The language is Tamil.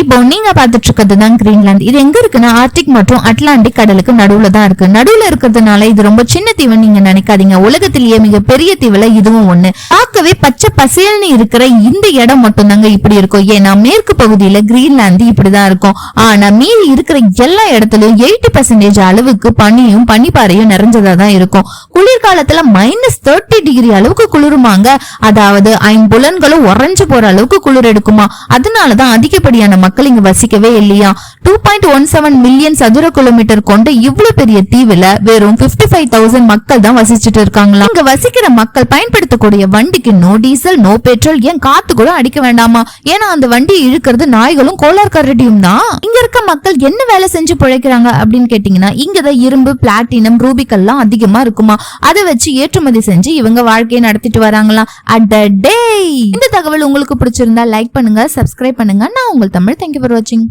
இப்போ நீங்க பாத்துட்டு இருக்கிறதுதான் கிரீன்லாந்து. இது எங்க இருக்குன்னா ஆர்டிக் மற்றும் அட்லாண்டிக் கடலுக்கு நடுவுல தான் இருக்கு. நடுவுல இருக்கிறதுனால இது ரொம்ப சின்ன தீவுன்னு நீங்க நினைக்காதீங்க. உலகத்திலேயே மிக பெரிய தீவுல இதுவும் ஒண்ணு. பார்க்கவே பச்சை பசேல்னு இருக்கிற இந்த இடம் மட்டும் தாங்க இப்படி இருக்கும். ஏன்னா மேற்கு பகுதியில கிரீன்லாந்து இப்படிதான் இருக்கும். ஆனா மீறி இருக்கிற எல்லா இடத்துலயும் 80% அளவுக்கு பனியும் பனிப்பாறையும் நிறைஞ்சதா தான் இருக்கும். குளிர்காலத்துல -30 டிகிரி அளவுக்கு குளிருமாங்க. அதாவது ஐம்புலன்களும் உறைஞ்சு போற அளவுக்கு குளிர் எடுக்குமா. அதனாலதான் அதிகப்படியான மக்கள் இங்க வசிக்கவே இல்லையா. 2.17 மில்லியன் சதுர கிலோமீட்டர் கொண்ட இவ்வளவு பெரிய தீவுல வெறும் 55,000 மக்கள் தான் வசிச்சுட்டு இருக்காங்களா. இங்க வசிக்கிற மக்கள் பயன்படுத்தக்கூடிய வண்டிக்கு நோ டீசல், நோ பெட்ரோல், ஏன் காத்து கூட அடிக்க வேண்டாமா. ஏன்னா அந்த வண்டியை இழுக்கிறது நாய்களும் கோலார் கரடியும் தான். இங்க இருக்க மக்கள் என்ன வேலை செஞ்சு பிழைக்கிறாங்க அப்படின்னு கேட்டீங்கன்னா, இங்கதான் இரும்பு, பிளாட்டினம், ரூபிக்கெல்லாம் அதிகமா இருக்குமா. அதை வச்சு ஏற்றுமதி செஞ்சு இவங்க வாழ்க்கையை நடத்திட்டு வராங்களாம். அட் த டே. இந்த தகவல் உங்களுக்கு பிடிச்சிருந்தா லைக் பண்ணுங்க, சப்ஸ்கிரைப் பண்ணுங்க. நான் உங்கள் தமிழ். தேங்க்யூ ஃபார் வாட்சிங்.